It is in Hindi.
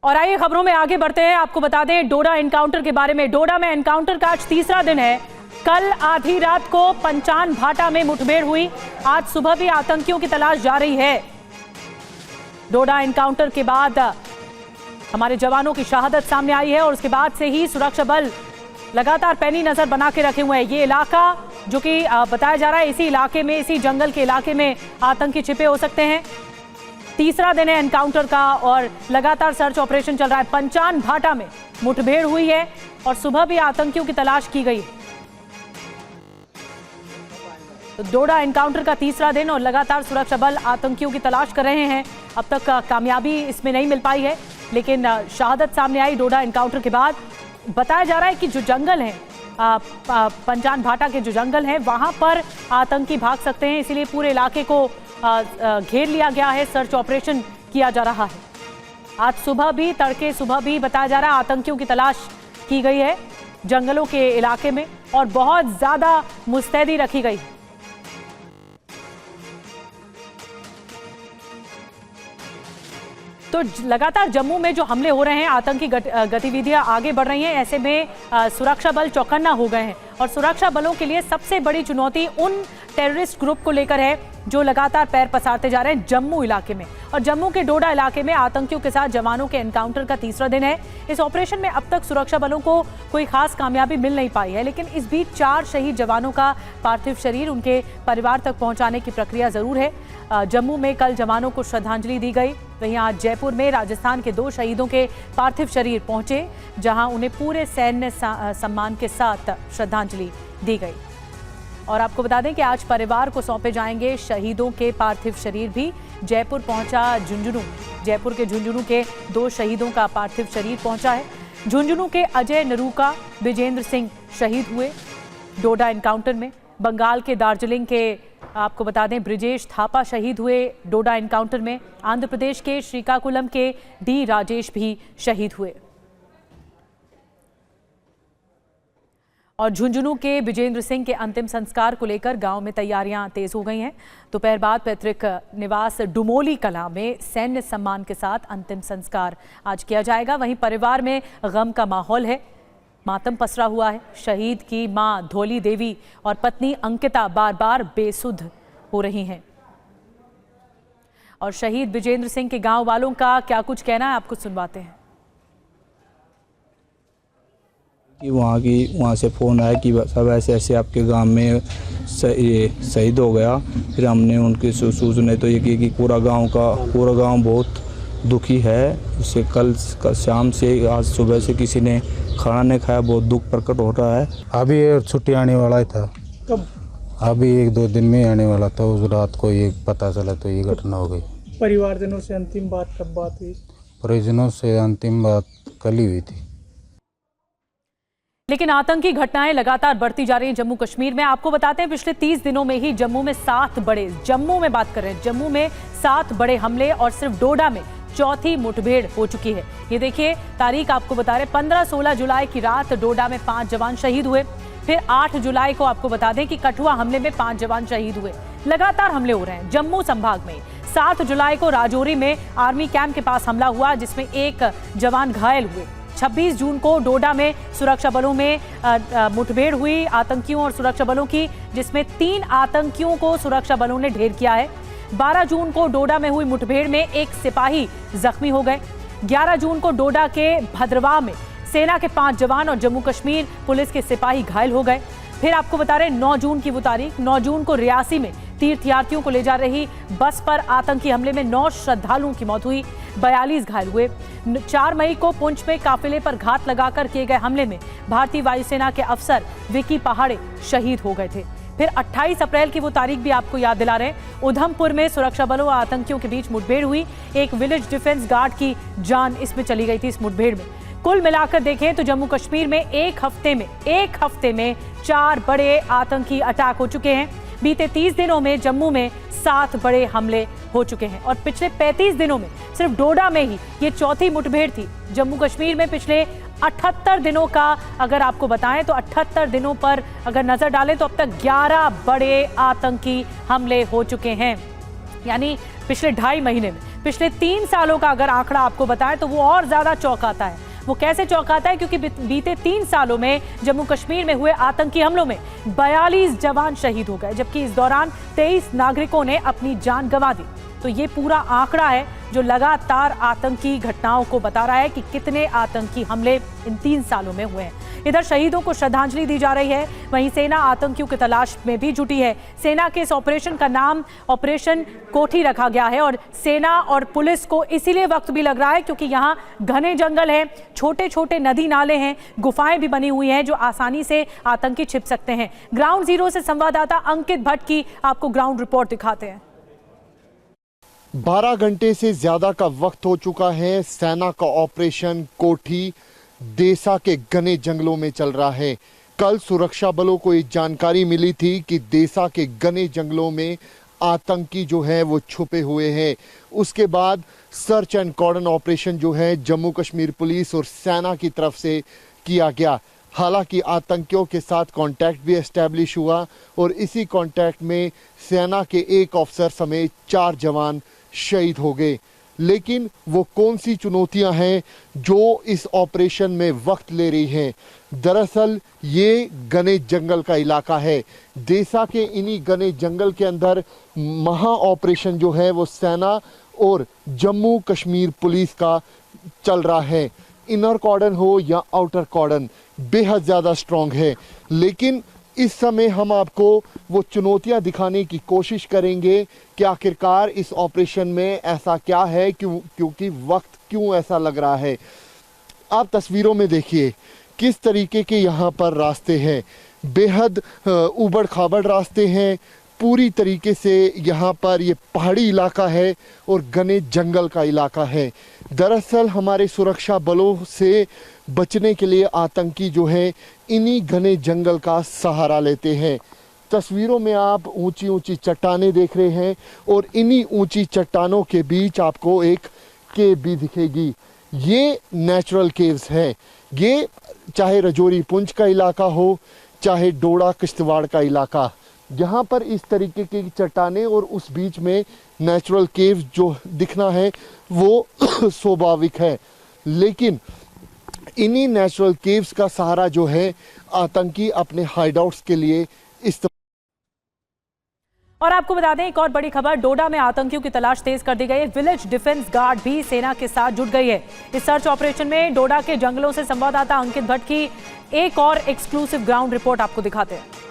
और आइए खबरों में आगे बढ़ते हैं। आपको बता दें डोडा एनकाउंटर के बारे में। डोडा में एनकाउंटर का आज तीसरा दिन है। कल आधी रात को पंचान भाटा में मुठभेड़ हुई। आज सुबह भी आतंकियों की तलाश जारी है। डोडा एनकाउंटर के बाद हमारे जवानों की शहादत सामने आई है और उसके बाद से ही सुरक्षा बल लगातार पैनी नजर बना के रखे हुए हैं। ये इलाका जो कि बताया जा रहा है, इसी इलाके में, इसी जंगल के इलाके में आतंकी छिपे हो सकते हैं। तीसरा दिन है एनकाउंटर का और लगातार सर्च ऑपरेशन चल रहा है। पंचान भाटा में मुठभेड़ हुई है और सुबह भी आतंकियों की तलाश की गई। तो डोडा एनकाउंटर का तीसरा दिन और लगातार सुरक्षा बल आतंकियों की तलाश कर रहे हैं। अब तक कामयाबी इसमें नहीं मिल पाई है, लेकिन शहादत सामने आई डोडा एनकाउंटर के बाद। बताया जा रहा है कि जो जंगल है, पंचान भाटा के जो जंगल हैं, वहां पर आतंकी भाग सकते हैं, इसीलिए पूरे इलाके को घेर लिया गया है। सर्च ऑपरेशन किया जा रहा है। आज सुबह भी, तड़के सुबह भी बताया जा रहा है आतंकियों की तलाश की गई है जंगलों के इलाके में और बहुत ज्यादा मुस्तैदी रखी गई। तो लगातार जम्मू में जो हमले हो रहे हैं, आतंकी गतिविधियां आगे बढ़ रही हैं, ऐसे में सुरक्षा बल चौकन्ना हो गए हैं और सुरक्षा बलों के लिए सबसे बड़ी चुनौती उन टेररिस्ट ग्रुप को लेकर है जो लगातार पैर पसारते जा रहे हैं जम्मू इलाके में। और जम्मू के डोडा इलाके में आतंकियों के साथ जवानों के एनकाउंटर का तीसरा दिन है। इस ऑपरेशन में अब तक सुरक्षा बलों को कोई खास कामयाबी मिल नहीं पाई है, लेकिन इस बीच 4 शहीद जवानों का पार्थिव शरीर उनके परिवार तक पहुंचाने की प्रक्रिया जरूर है। जम्मू में कल जवानों को श्रद्धांजलि दी गई। वहीं आज जयपुर में राजस्थान के 2 शहीदों के पार्थिव शरीर पहुंचे, जहां उन्हें पूरे सैन्य सम्मान के साथ श्रद्धांजलि दी गई। और आपको बता दें कि आज परिवार को सौंपे जाएंगे शहीदों के पार्थिव शरीर भी। जयपुर पहुंचा झुंझुनू, जयपुर के झुंझुनू के 2 शहीदों का पार्थिव शरीर पहुंचा है। झुंझुनू के अजय नरूका विजेंद्र सिंह शहीद हुए डोडा एनकाउंटर में। बंगाल के दार्जिलिंग के आपको बता दें ब्रिजेश थापा शहीद हुए डोडा एनकाउंटर में। आंध्र प्रदेश के श्रीकाकुलम के डी राजेश भी शहीद हुए। और झुंझुनू के विजेंद्र सिंह के अंतिम संस्कार को लेकर गांव में तैयारियां तेज हो गई हैं। दोपहर बाद पैतृक निवास डुमोली कला में सैन्य सम्मान के साथ अंतिम संस्कार आज किया जाएगा। वहीं परिवार में गम का माहौल है, मातम पसरा हुआ है। शहीद की मां धोली देवी और पत्नी अंकिता बार बार बेसुध हो रही हैं। और शहीद विजेंद्र सिंह के गांव वालों का क्या कुछ कहना है, आपको सुनवाते हैं। कि वहाँ से फ़ोन आया कि सब ऐसे ऐसे आपके गांव में शहीद हो गया। फिर हमने उनकी सूचना तो ये की कि पूरा गांव बहुत दुखी है। उससे कल शाम से आज सुबह से किसी ने खाना नहीं खाया, बहुत दुख प्रकट हो रहा है। अभी छुट्टी आने वाला ही था। कब? अभी 1-2 दिन में आने वाला था। उस रात को ये पता चला तो ये घटना हो गई। परिवारजनों से अंतिम बात कब बात हुई? परिजनों से अंतिम बात कल ही हुई थी। लेकिन आतंकी घटनाएं लगातार बढ़ती जा रही हैं जम्मू कश्मीर में। आपको बताते हैं पिछले 30 दिनों में ही जम्मू में 7 बड़े, जम्मू में बात कर रहे हैं, जम्मू में 7 बड़े हमले और सिर्फ डोडा में चौथी मुठभेड़ हो चुकी है। ये देखिए तारीख आपको बता रहे, 15-16 जुलाई की रात डोडा में 5 जवान शहीद हुए। फिर 8 जुलाई को आपको बता दें कि कठुआ हमले में 5 जवान शहीद हुए। लगातार हमले हो रहे हैं जम्मू संभाग में। 7 जुलाई को राजौरी में आर्मी कैंप के पास हमला हुआ जिसमें 1 जवान घायल हुए। 26 जून को डोडा में सुरक्षा बलों में मुठभेड़ हुई आतंकियों और सुरक्षा बलों की, जिसमें 3 आतंकियों को सुरक्षा बलों ने ढेर किया है। 12 जून को डोडा में हुई मुठभेड़ में 1 सिपाही जख्मी हो गए। 11 जून को डोडा के भद्रवाह में सेना के 5 जवान और जम्मू कश्मीर पुलिस के सिपाही घायल हो गए। फिर आपको बता रहे 9 जून की वो तारीख, 9 जून को रियासी में तीर्थयात्रियों को ले जा रही बस पर आतंकी हमले में 9 श्रद्धालुओं की मौत हुई, 42 घायल हुए। 4 मई को पुंछ में काफिले पर घात लगाकर किए गए हमले में भारतीय वायुसेना के अफसर विकी पहाड़े शहीद हो गए थे। फिर 28 अप्रैल की वो तारीख भी आपको याद दिला रहे हैं। उधमपुर में सुरक्षा बलों और आतंकियों के बीच मुठभेड़ हुई। एक विलेज डिफेंस गार्ड की जान इसमें चली गई थी इस मुठभेड़ में। कुल मिलाकर देखें तो जम्मू कश्मीर में एक हफ्ते में 4 बड़े आतंकी अटैक हो चुके हैं। बीते 30 दिनों में जम्मू में 7 बड़े हमले हो चुके हैं और पिछले 35 दिनों में सिर्फ डोडा में ही ये चौथी मुठभेड़ थी। जम्मू कश्मीर में पिछले 78 दिनों का अगर आपको बताएं तो 78 दिनों पर अगर नजर डालें तो अब तक 11 बड़े आतंकी हमले हो चुके हैं। यानी पिछले 2.5 महीने में। पिछले 3 सालों का अगर आंकड़ा आपको बताएं तो वो और ज्यादा चौंकाता है। वो कैसे चौंकाता है? क्योंकि बीते 3 सालों में जम्मू कश्मीर में हुए आतंकी हमलों में 42 जवान शहीद हो गए, जबकि इस दौरान 23 नागरिकों ने अपनी जान गंवा दी। तो ये पूरा आंकड़ा है जो लगातार आतंकी घटनाओं को बता रहा है कि कितने आतंकी हमले इन 3 सालों में हुए हैं। इधर शहीदों को श्रद्धांजलि दी जा रही है, वहीं सेना आतंकियों की तलाश में भी जुटी है। सेना के इस ऑपरेशन का नाम ऑपरेशन कोठी रखा गया है और सेना और पुलिस को इसीलिए वक्त भी लग रहा है क्योंकि यहाँ घने जंगल हैं, छोटे छोटे नदी नाले हैं, गुफाएं भी बनी हुई हैं जो आसानी से आतंकी छिप सकते हैं। ग्राउंड जीरो से संवाददाता अंकित भट्ट की आपको ग्राउंड रिपोर्ट दिखाते हैं। 12 घंटे से ज्यादा का वक्त हो चुका है। सेना का ऑपरेशन कोठी देसा के घने जंगलों में चल रहा है। कल सुरक्षा बलों को एक जानकारी मिली थी कि देसा के घने जंगलों में आतंकी जो है वो छुपे हुए हैं। उसके बाद सर्च एंड कॉर्डन ऑपरेशन जो है जम्मू कश्मीर पुलिस और सेना की तरफ से किया गया। हालांकि आतंकियों के साथ कांटेक्ट भी एस्टैब्लिश हुआ और इसी कांटेक्ट में सेना के एक अफसर समेत 4 जवान शहीद हो गए। लेकिन वो कौन सी चुनौतियां हैं जो इस ऑपरेशन में वक्त ले रही हैं? दरअसल ये घने जंगल का इलाका है। देसा के इन्हीं घने जंगल के अंदर महा ऑपरेशन जो है वो सेना और जम्मू कश्मीर पुलिस का चल रहा है। इनर कॉर्डन हो या आउटर कॉर्डन बेहद ज़्यादा स्ट्रॉन्ग है। लेकिन इस समय हम आपको वो चुनौतियां दिखाने की कोशिश करेंगे कि आखिरकार इस ऑपरेशन में ऐसा क्या है, क्योंकि वक्त क्यों ऐसा लग रहा है। आप तस्वीरों में देखिए किस तरीके के यहाँ पर रास्ते हैं। बेहद उबड़ खाबड़ रास्ते हैं। पूरी तरीके से यहाँ पर ये पहाड़ी इलाका है और घने जंगल का इलाका है। दरअसल हमारे सुरक्षा बलों से बचने के लिए आतंकी जो है इन्हीं घने जंगल का सहारा लेते हैं। तस्वीरों में आप ऊंची ऊंची चट्टानें देख रहे हैं और इन्हीं ऊंची चट्टानों के बीच आपको एक केव भी दिखेगी। ये नेचुरल केव्स हैं। ये चाहे रजौरी पुंछ का इलाका हो, चाहे डोडा किश्तवाड़ का इलाका, यहाँ पर इस तरीके की चट्टानें और उस बीच में नेचुरल केव्स जो दिखना है वो स्वाभाविक है। लेकिन इन्हीं नेचुरल केव्स का सहारा जो है आतंकी अपने हाइडआउट्स के लिए इस्तेमाल। और आपको बता दें एक और बड़ी खबर, डोडा में आतंकियों की तलाश तेज कर दी गई है। विलेज डिफेंस गार्ड भी सेना के साथ जुट गई है इस सर्च ऑपरेशन में। डोडा के जंगलों से संवाददाता अंकित भट्ट की एक और एक्सक्लूसिव ग्राउंड रिपोर्ट आपको दिखाते हैं।